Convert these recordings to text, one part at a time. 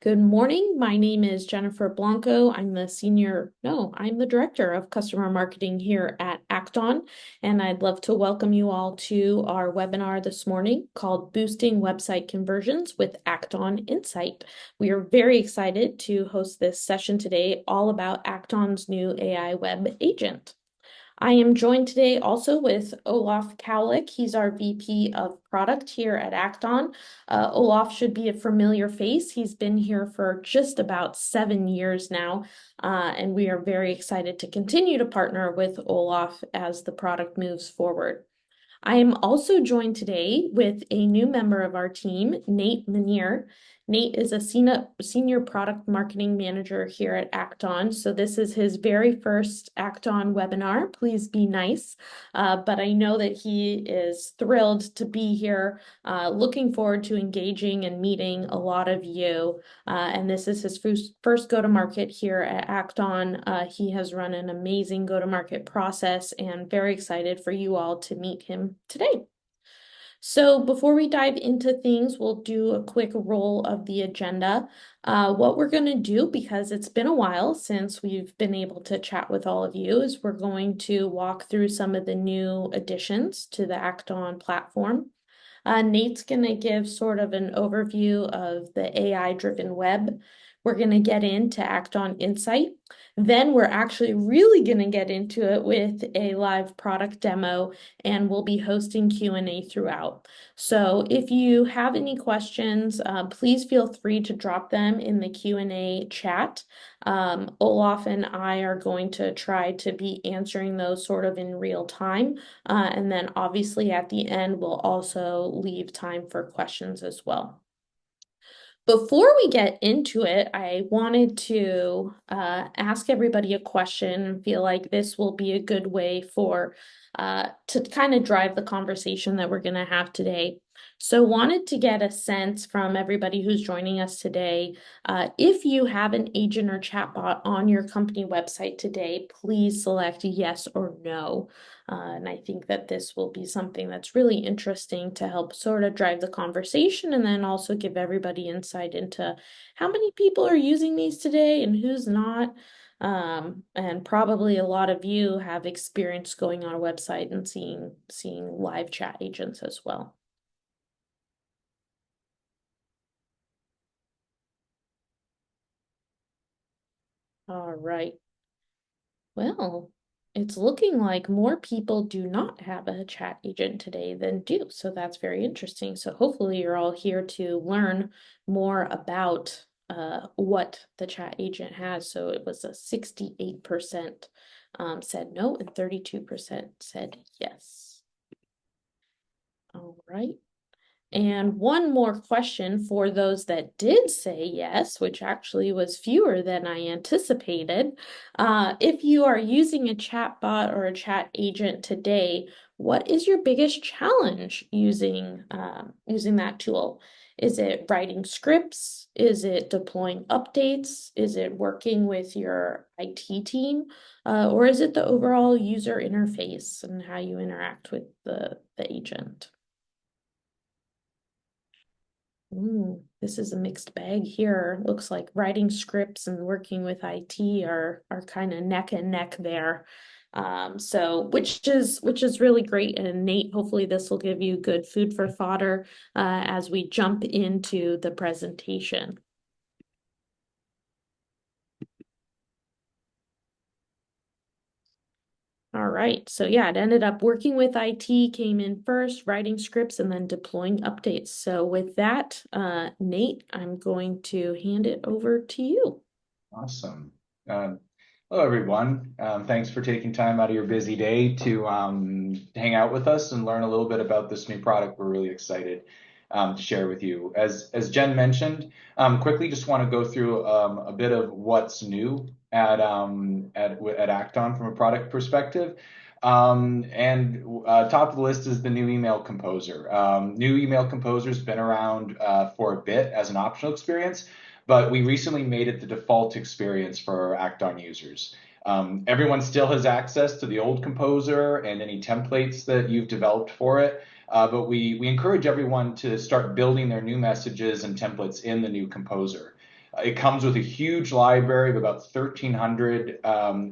Good morning. My name is Jennifer Blanco. I'm the Director of Customer Marketing here at Acton, and I'd love to welcome you all to our webinar this morning called Boosting Website Conversions with Acton InSite. We are very excited to host this session today all about Acton's new AI web agent. I am joined today also with Olaf Kaulik. He's our VP of Product here at Acton. Olaf should be a familiar face. He's been here for just about 7 years now, and we are very excited to continue to partner with Olaf as the product moves forward. I am also joined today with a new member of our team, Nate Manier. Nate is a senior product marketing manager here at Acton. So this is his very first Acton webinar. Please be nice. But I know that he is thrilled to be here, looking forward to engaging and meeting a lot of you. And this is his first go-to-market here at Acton. He has run an amazing go-to-market process and very excited for you all to meet him today. So before we dive into things, we'll do a quick roll of the agenda. What we're going to do, because it's been a while since we've been able to chat with all of you, is we're going to walk through some of the new additions to the Acton platform. Nate's going to give sort of an overview of the AI-driven web. We're going to get into Acton InSite. Then we're actually really going to get into it with a live product demo, and we'll be hosting Q&A throughout. So if you have any questions, please feel free to drop them in the Q&A chat. Olaf and I are going to try to be answering those sort of in real time. And then obviously at the end, we'll also leave time for questions as well. Before we get into it, I wanted to ask everybody a question and feel like this will be a good way to kind of drive the conversation that we're going to have today. So wanted to get a sense from everybody who's joining us today. If you have an agent or chatbot on your company website today, please select yes or no. And I think that this will be something that's really interesting to help sort of drive the conversation and then also give everybody insight into how many people are using these today and who's not. And probably a lot of you have experience going on a website and seeing live chat agents as well. All right. Well, it's looking like more people do not have a chat agent today than do, so that's very interesting. So hopefully you're all here to learn more about what the chat agent has. So it was a 68% said no and 32% said yes. All right. And one more question for those that did say yes, which actually was fewer than I anticipated. If you are using a chatbot or a chat agent today, what is your biggest challenge using that tool? Is it writing scripts? Is it deploying updates? Is it working with your IT team? Or is it the overall user interface and how you interact with the agent? This is a mixed bag here. Looks like writing scripts and working with IT are kind of neck and neck there. So which is really great. And Nate, hopefully this will give you good food for fodder as we jump into the presentation. All right, so yeah, it ended up working with IT, came in first, writing scripts, and then deploying updates. So with that, Nate, I'm going to hand it over to you. Awesome. Hello, everyone. Thanks for taking time out of your busy day to hang out with us and learn a little bit about this new product we're really excited to share with you. As Jen mentioned, quickly just want to go through a bit of what's new at Acton from a product perspective. And top of the list is the new email composer. New email composer has been around for a bit as an optional experience, but we recently made it the default experience for Acton users. Everyone still has access to the old composer and any templates that you've developed for it, but we encourage everyone to start building their new messages and templates in the new composer. It comes with a huge library of about 1,300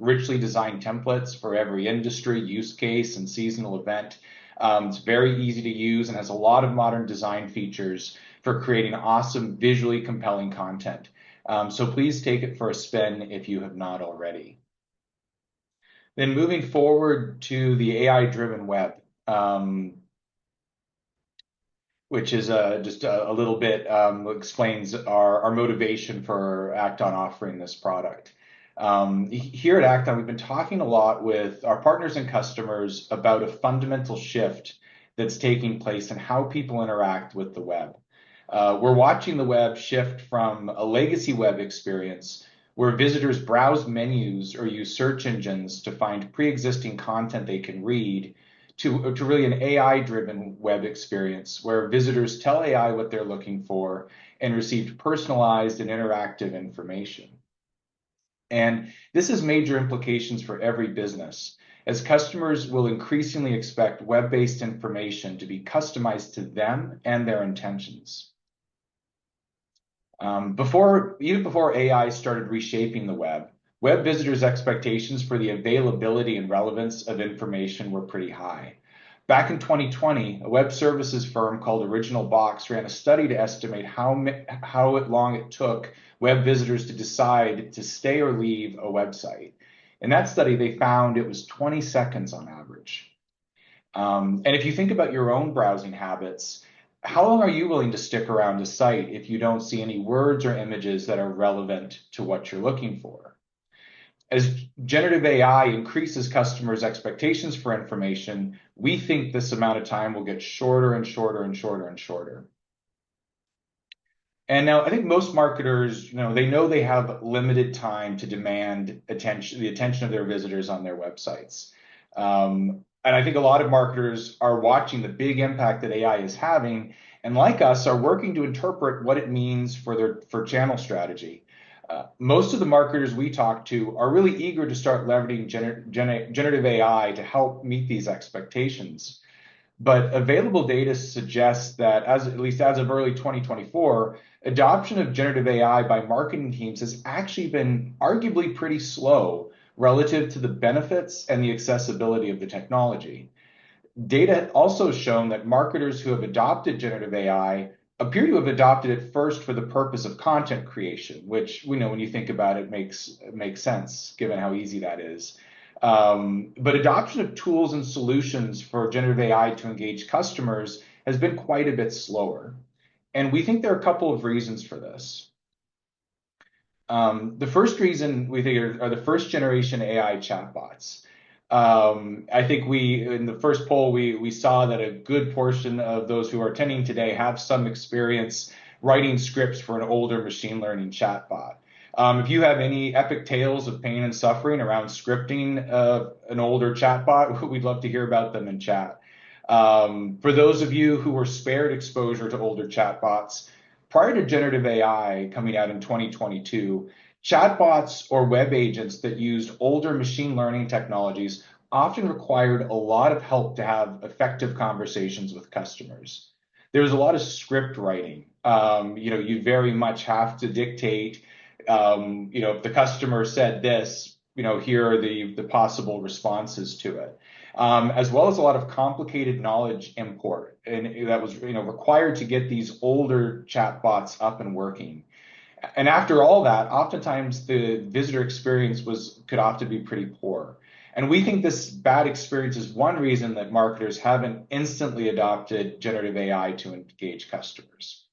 richly designed templates for every industry, use case, and seasonal event. It's very easy to use and has a lot of modern design features for creating awesome, visually compelling content. So please take it for a spin if you have not already. Then moving forward to the AI-driven web. Which is just a little bit explains our motivation for Acton offering this product. Here at Acton, we've been talking a lot with our partners and customers about a fundamental shift that's taking place in how people interact with the web. We're watching the web shift from a legacy web experience where visitors browse menus or use search engines to find pre-existing content they can read to really an AI-driven web experience where visitors tell AI what they're looking for and receive personalized and interactive information. And this has major implications for every business, as customers will increasingly expect web-based information to be customized to them and their intentions. Even before AI started reshaping the web visitors' expectations for the availability and relevance of information were pretty high. Back in 2020, a web services firm called Original Box ran a study to estimate how long it took web visitors to decide to stay or leave a website. In that study, they found it was 20 seconds on average. And if you think about your own browsing habits, how long are you willing to stick around a site if you don't see any words or images that are relevant to what you're looking for? As generative AI increases customers' expectations for information, we think this amount of time will get shorter and shorter and shorter and shorter. And now I think most marketers, they know they have limited time to demand the attention of their visitors on their websites. And I think a lot of marketers are watching the big impact that AI is having, and like us, are working to interpret what it means for channel strategy. Most of the marketers we talk to are really eager to start leveraging generative AI to help meet these expectations. But available data suggests that, at least as of early 2024, adoption of generative AI by marketing teams has actually been arguably pretty slow relative to the benefits and the accessibility of the technology. Data also shown that marketers who have adopted generative AI appear to have adopted it first for the purpose of content creation, which we know when you think about it makes sense given how easy that is. But adoption of tools and solutions for generative AI to engage customers has been quite a bit slower. And we think there are a couple of reasons for this. The first reason we think are the first generation AI chatbots. I think in the first poll, we saw that a good portion of those who are attending today have some experience writing scripts for an older machine learning chatbot. If you have any epic tales of pain and suffering around scripting an older chatbot, we'd love to hear about them in chat. For those of you who were spared exposure to older chatbots, prior to generative AI coming out in 2022, chatbots or web agents that used older machine learning technologies often required a lot of help to have effective conversations with customers. There was a lot of script writing. You very much have to dictate, if the customer said this, here are the possible responses to it. As well as a lot of complicated knowledge import, and that was required to get these older chatbots up and working. And after all that, oftentimes the visitor experience could often be pretty poor. And we think this bad experience is one reason that marketers haven't instantly adopted generative AI to engage customers.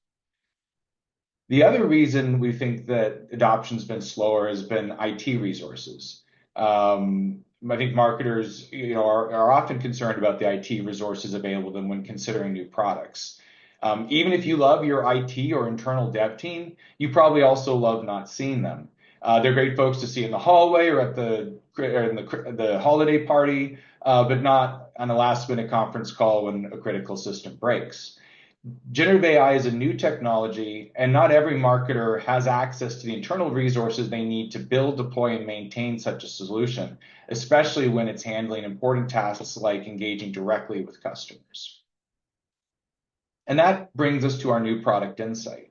The other reason we think that adoption's been slower has been IT resources. I think marketers, are often concerned about the IT resources available to them when considering new products. Even if you love your IT or internal dev team, you probably also love not seeing them. They're great folks to see in the hallway or in the holiday party, but not on a last-minute conference call when a critical system breaks. Generative AI is a new technology, and not every marketer has access to the internal resources they need to build, deploy, and maintain such a solution, especially when it's handling important tasks like engaging directly with customers. And that brings us to our new product, InSite.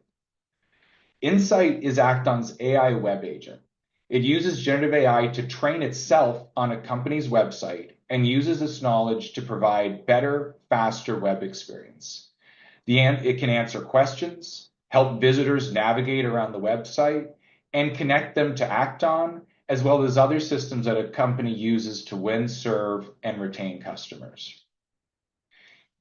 InSite is Acton's AI web agent. It uses generative AI to train itself on a company's website and uses this knowledge to provide better, faster web experience. It can answer questions, help visitors navigate around the website, and connect them to Acton, as well as other systems that a company uses to win, serve, and retain customers.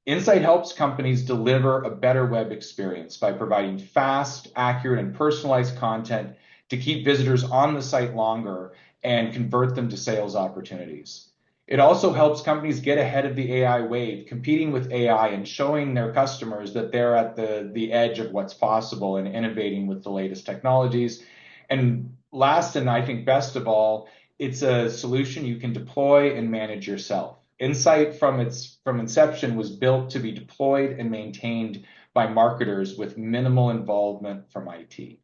InSite helps companies deliver a better web experience by providing fast, accurate, and personalized content to keep visitors on the site longer and convert them to sales opportunities. It also helps companies get ahead of the AI wave, competing with AI and showing their customers that they're at the edge of what's possible and innovating with the latest technologies. And last, and I think best of all, it's a solution you can deploy and manage yourself. InSite from inception was built to be deployed and maintained by marketers with minimal involvement from IT.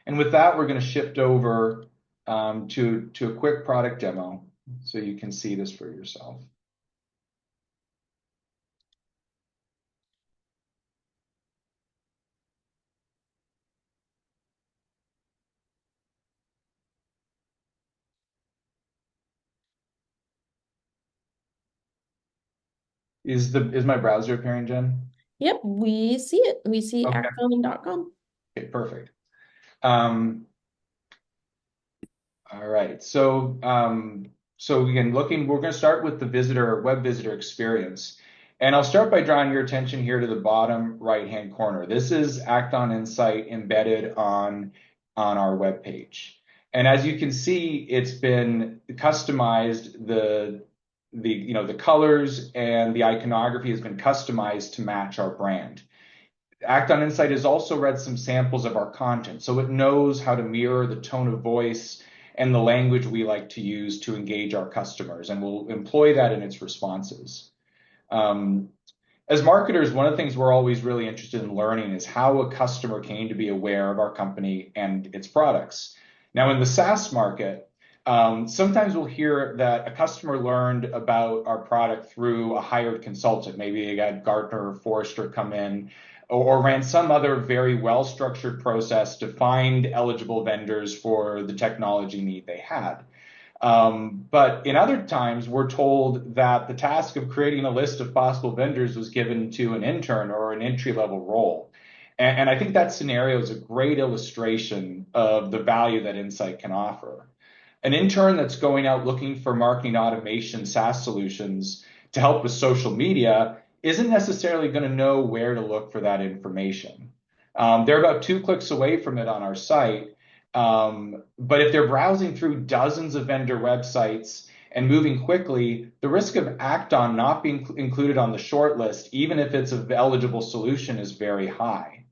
And with that, we're going to shift over to a quick product demo so you can see this for yourself. Is my browser appearing, Jen? Yep, we see it. We see Okay, acton.com. okay, perfect. Um, All right. So again, we're going to start with the web visitor experience. And I'll start by drawing your attention here to the bottom right-hand corner. This is Acton InSite embedded on our web page. And as you can see, it's been customized. The colors and the iconography has been customized to match our brand. Acton InSite has also read some samples of our content, so it knows how to mirror the tone of voice and the language we like to use to engage our customers, and will employ that in its responses. Um, as marketers, one of the things we're always really interested in learning is how a customer came to be aware of our company and its products. Now, in the SaaS market, sometimes we'll hear that a customer learned about our product through a hired consultant. Maybe they had Gartner or Forrester come in or ran some other very well-structured process to find eligible vendors for the technology need they had. But in other times, we're told that the task of creating a list of possible vendors was given to an intern or an entry-level role. And I think that scenario is a great illustration of the value that InSite can offer. An intern that's going out looking for marketing automation SaaS solutions to help with social media isn't necessarily going to know where to look for that information. They're about 2 clicks away from it on our site. But if they're browsing through dozens of vendor websites and moving quickly, the risk of Acton not being included on the short list, even if it's an eligible solution, is very high.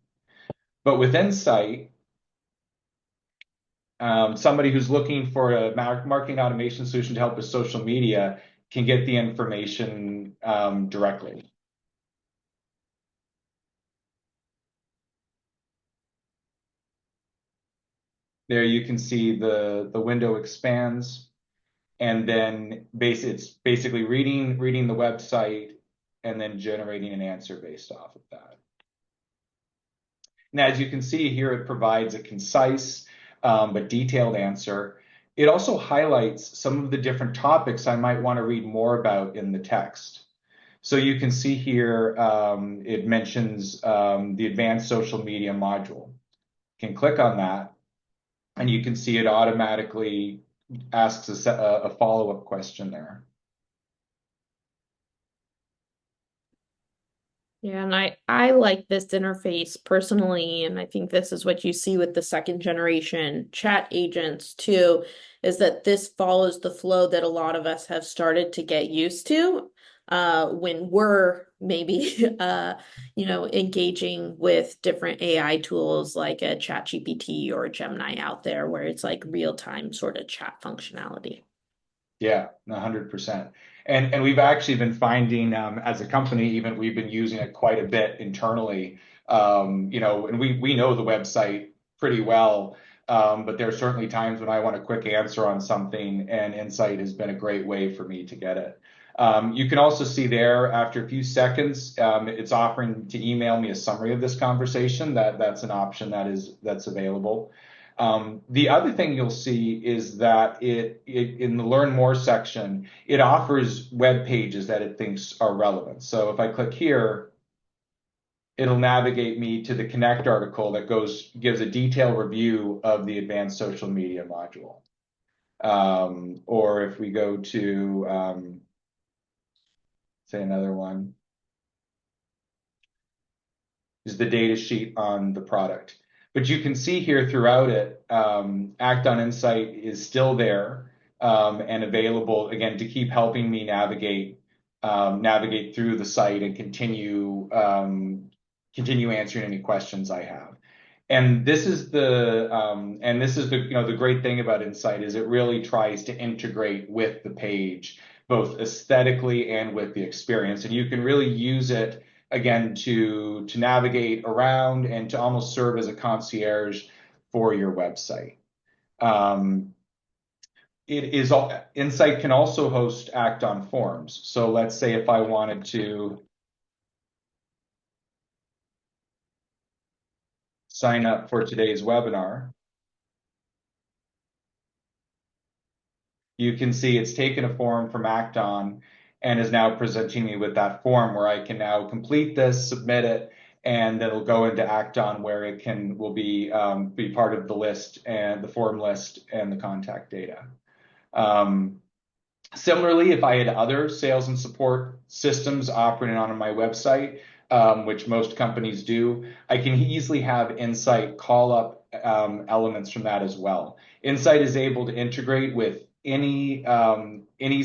But with InSite, somebody who's looking for a marketing automation solution to help with social media can get the information directly. There you can see the window expands, and then it's basically reading the website and then generating an answer based off of that. And as you can see here, it provides a concise but detailed answer. It also highlights some of the different topics I might want to read more about in the text. So you can see here, it mentions the advanced social media module. You can click on that, and you can see it automatically asks a follow-up question there. Yeah, and I like this interface personally, and I think this is what you see with the second generation chat agents too, is that this follows the flow that a lot of us have started to get used to when we're maybe engaging with different AI tools like a ChatGPT or a Gemini out there where it's like real-time sort of chat functionality. Yeah, 100%. And we've actually been finding as a company, even we've been using it quite a bit internally. And we know the website pretty well, but there are certainly times when I want a quick answer on something, and InSite has been a great way for me to get it. You can also see there after a few seconds, it's offering to email me a summary of this conversation. That's an option that's available. The other thing you'll see is that it in the Learn More section, it offers web pages that it thinks are relevant. So if I click here, it'll navigate me to the Connect article that gives a detailed review of the advanced social media module. Or if we go to, say another one, is the data sheet on the product. But you can see here throughout it, Act on InSite is still there and available again to keep helping me navigate through the site and continue answering any questions I have. And this is the the great thing about InSite is it really tries to integrate with the page both aesthetically and with the experience, and you can really use it again to navigate around and to almost serve as a concierge for your website. Um, InSite can also host Act on forms. So let's say if I wanted to sign up for today's webinar, you can see it's taken a form from Acton and is now presenting me with that form where I can now complete this, submit it, and it'll go into Acton where will be part of the list and the form list and the contact data. Similarly, if I had other sales and support systems operating on my website, which most companies do, I can easily have InSite call up elements from that as well. InSite is able to integrate with any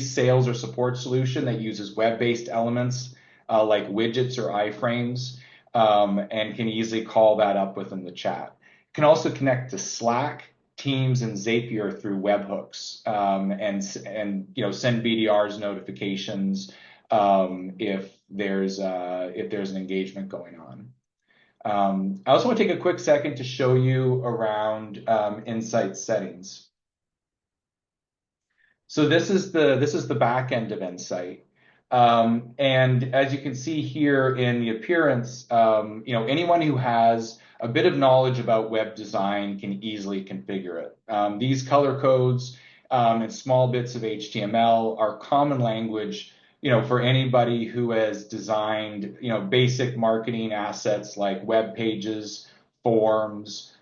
sales or support solution that uses web-based elements like widgets or iframes, and can easily call that up within the chat. It can also connect to Slack, Teams, and Zapier through webhooks, and send BDRs notifications if there's an engagement going on. I also want to take a quick second to show you around InSite settings. So this is the back end of InSite. And as you can see here in the appearance, anyone who has a bit of knowledge about web design can easily configure it. These color codes and small bits of HTML are common language, for anybody who has designed, basic marketing assets like web pages, forms,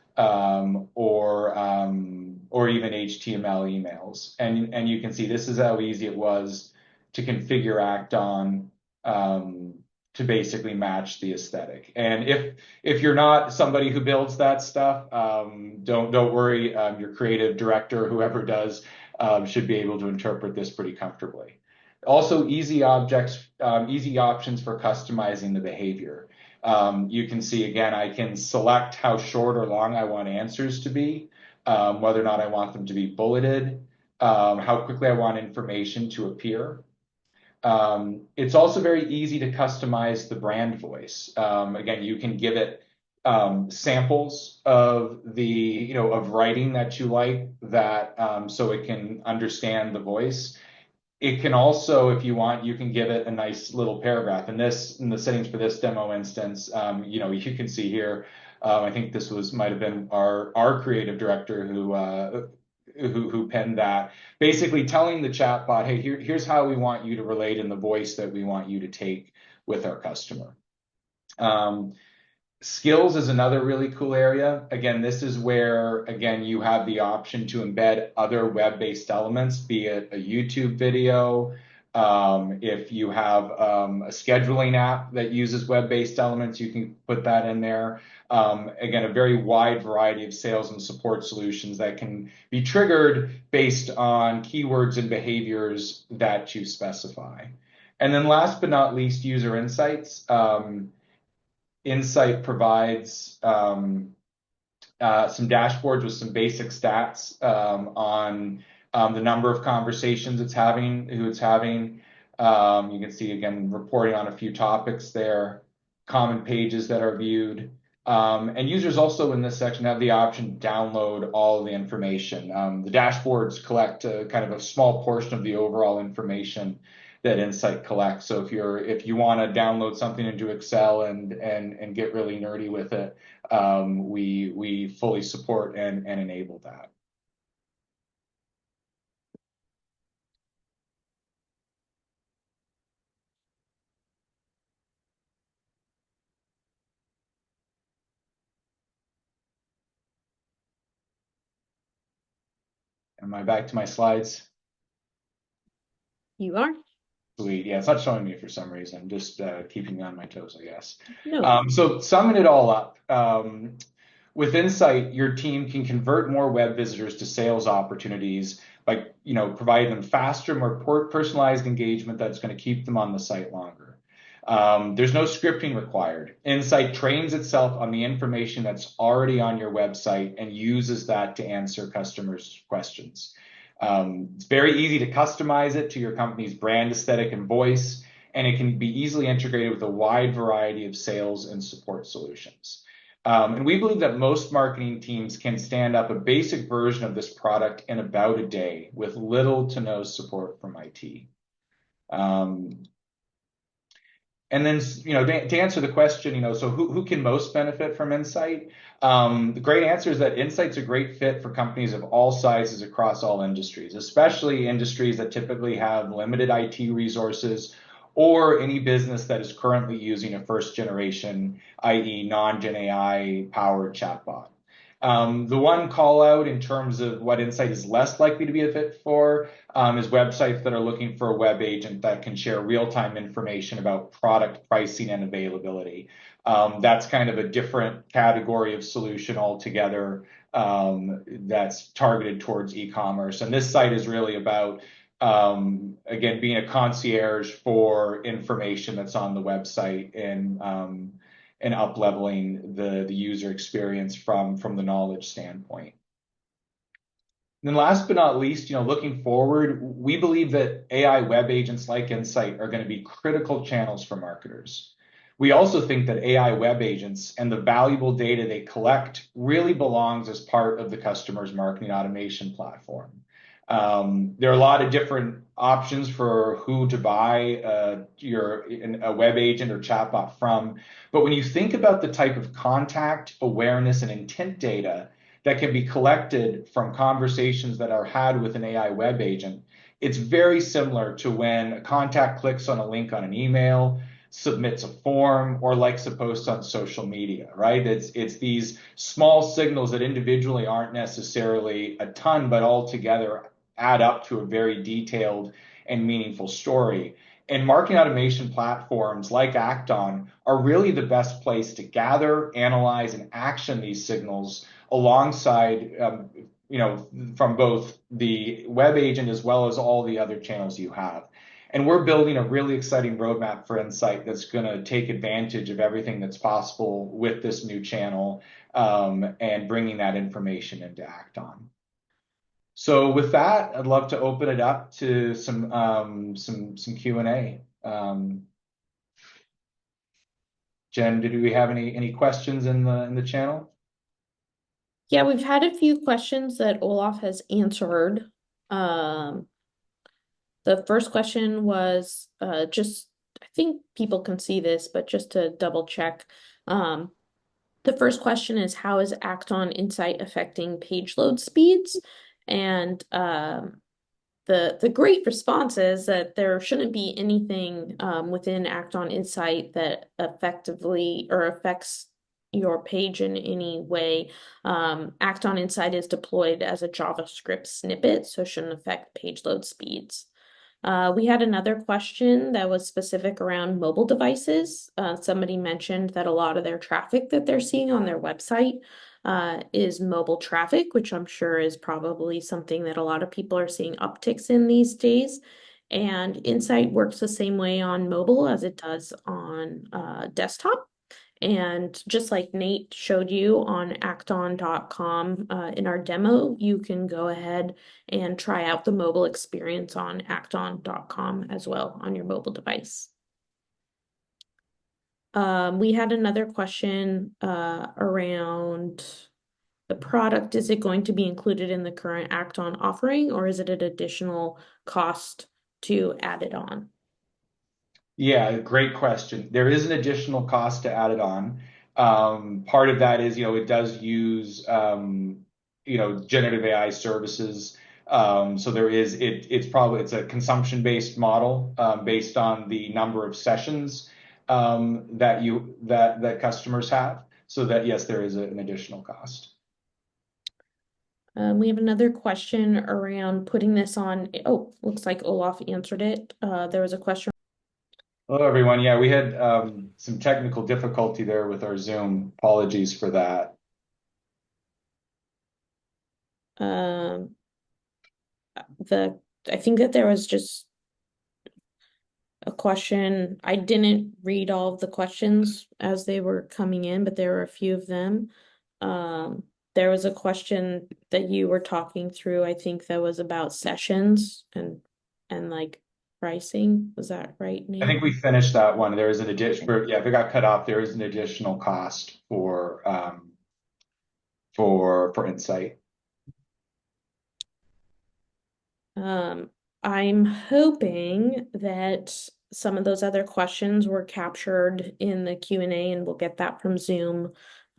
or even HTML emails. And you can see this is how easy it was to configure Acton to basically match the aesthetic. And if you're not somebody who builds that stuff, don't worry. Your creative director, whoever does, should be able to interpret this pretty comfortably. Also, easy options for customizing the behavior. You can see again, I can select how short or long I want answers to be, whether or not I want them to be bulleted, how quickly I want information to appear. It's also very easy to customize the brand voice. Again, you can give it samples of of writing that you like so it can understand the voice. It can also, if you want, you can give it a nice little paragraph. In the settings for this demo instance, you can see here. I think this might have been our creative director who penned that, basically telling the chatbot, hey, here's how we want you to relate in the voice that we want you to take with our customer. Skills is another really cool area. Again, this is where, again, you have the option to embed other web-based elements, be it a YouTube video. If you have a scheduling app that uses web-based elements, you can put that in there. Again, a very wide variety of sales and support solutions that can be triggered based on keywords and behaviors that you specify. And then last but not least, user insights. InSite provides some dashboards with some basic stats on the number of conversations it's having, who it's having. You can see, again, reporting on a few topics there, common pages that are viewed. And users also in this section have the option to download all of the information. The dashboards collect kind of a small portion of the overall information that InSite collects. So if you want to download something into Excel and get really nerdy with it, we fully support and enable that. Am I back to my slides? You are? Sweet. Yeah, it's not showing me for some reason. Just keeping me on my toes, I guess. No. So summing it all up, with InSite, your team can convert more web visitors to sales opportunities by, providing them faster, more personalized engagement that's going to keep them on the site longer. There's no scripting required. InSite trains itself on the information that's already on your website and uses that to answer customers' questions. It's very easy to customize it to your company's brand aesthetic and voice, and it can be easily integrated with a wide variety of sales and support solutions. And we believe that most marketing teams can stand up a basic version of this product in about a day with little to no support from IT. And then, to answer the question, so who can most benefit from InSite? The great answer is that InSite's a great fit for companies of all sizes across all industries, especially industries that typically have limited IT resources or any business that is currently using a first generation, i.e. non-Gen AI powered chatbot. The one call out in terms of what InSite is less likely to be a fit for is websites that are looking for a web agent that can share real-time information about product pricing and availability. That's kind of a different category of solution altogether that's targeted towards e-commerce. And this site is really about, again, being a concierge for information that's on the website and up-leveling the user experience from the knowledge standpoint. And then last but not least, looking forward, we believe that AI web agents like InSite are going to be critical channels for marketers. We also think that AI web agents and the valuable data they collect really belongs as part of the customer's marketing automation platform. There are a lot of different options for who to buy a web agent or chatbot from. But when you think about the type of contact, awareness, and intent data that can be collected from conversations that are had with an AI web agent, it's very similar to when a contact clicks on a link on an email, submits a form, or likes a post on social media, right? It's these small signals that individually aren't necessarily a ton, but all together add up to a very detailed and meaningful story. And marketing automation platforms like Acton are really the best place to gather, analyze, and action these signals alongside, from both the web agent as well as all the other channels you have. And we're building a really exciting roadmap for InSite that's going to take advantage of everything that's possible with this new channel and bringing that information into Acton. So with that, I'd love to open it up to some Q&A. Jen, did we have any questions in the channel? Yeah, we've had a few questions that Olaf has answered. The first question was just, I think people can see this, but just to double check. The first question is, how is Acton InSite affecting page load speeds? And the great response is that there shouldn't be anything within Acton InSite that effectively or affects your page in any way. Acton InSite is deployed as a JavaScript snippet, so shouldn't affect page load speeds. We had another question that was specific around mobile devices. Somebody mentioned that a lot of their traffic that they're seeing on their website is mobile traffic, which I'm sure is probably something that a lot of people are seeing upticks in these days. And InSite works the same way on mobile as it does on desktop. And just like Nate showed you on acton.com in our demo, you can go ahead and try out the mobile experience on acton.com as well on your mobile device. We had another question around the product. Is it going to be included in the current Acton offering, or is it an additional cost to add it on? Yeah, great question. There is an additional cost to add it on. Part of that is, it does use, generative AI services. So it's a consumption-based model, based on the number of sessions, that customers have. So that, yes, there is an additional cost. We have another question around putting this on. Oh, looks like Olaf answered it. There was a question. Hello, everyone. Yeah, we had some technical difficulty there with our Zoom. Apologies for that. Um, the I think that there was just a question. I didn't read all of the questions as they were coming in, but there were a few of them. Um, there was a question that you were talking through, I think that was about sessions and like pricing. Was that right, I think Nate? we finished that one. There is an addition for, yeah, if it got cut off, there is an additional cost for InSite. Um, I'm hoping that some of those other questions were captured in the Q&A and we'll get that from Zoom.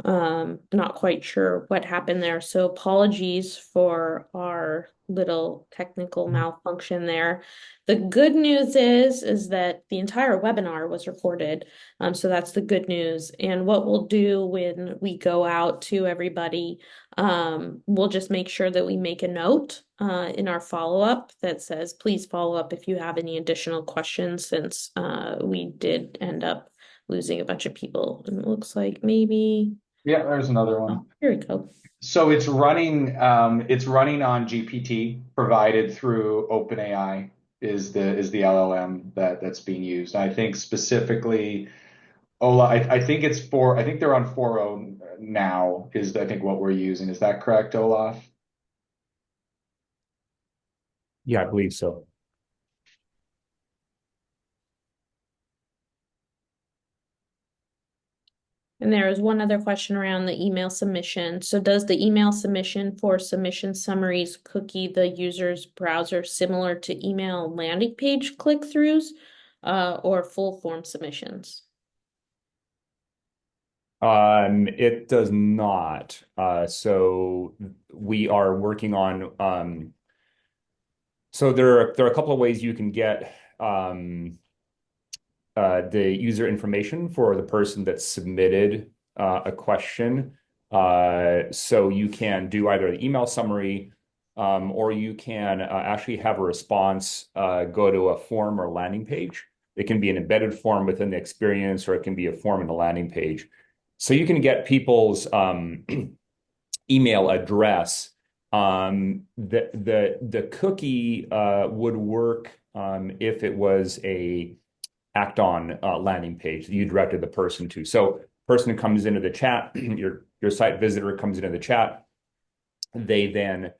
Not quite sure what happened there, so apologies for our little technical malfunction there. The good news is that the entire webinar was recorded, so that's the good news. And what we'll do when we go out to everybody, we'll just make sure that we make a note in our follow-up that says, please follow up if you have any additional questions, since we did end up losing a bunch of people. And it looks like maybe, Yeah, there's another oh, one. here we go. So it's running on GPT provided through OpenAI is the LLM that's being used. I think specifically Ola, I think they're on 4.0 now is I think what we're using. Is that correct, Olaf? Yeah, I believe so. And there is one other question around the email submission. So does the email submission for submission summaries cookie the user's browser similar to email landing page click-throughs or full form submissions? It does not. So we are working on so there are a couple of ways you can get the user information for the person that submitted a question. So you can do either an email summary, or you can actually have a response go to a form or landing page. It can be an embedded form within the experience, or it can be a form in the landing page. So you can get people's email address. The cookie would work if it was a act on landing page that you directed the person to. So person comes into the chat, your site visitor comes into the chat, they then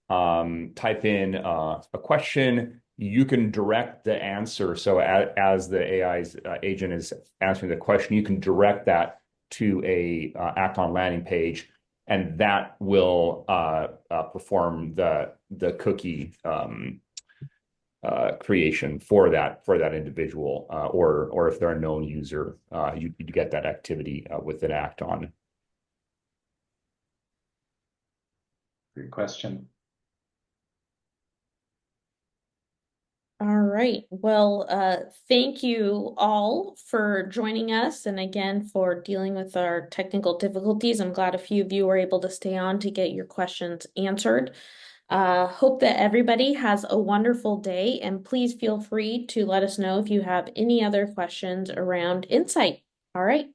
type in a question. You can direct the answer. So as the AI's agent is answering the question, you can direct that to a act on landing page, and that will perform the cookie creation for that individual, or if they're a known user, you get that activity with an act on. Great question. All right. Well, thank you all for joining us and again for dealing with our technical difficulties. I'm glad a few of you were able to stay on to get your questions answered. Hope that everybody has a wonderful day, and please feel free to let us know if you have any other questions around InSite. All right.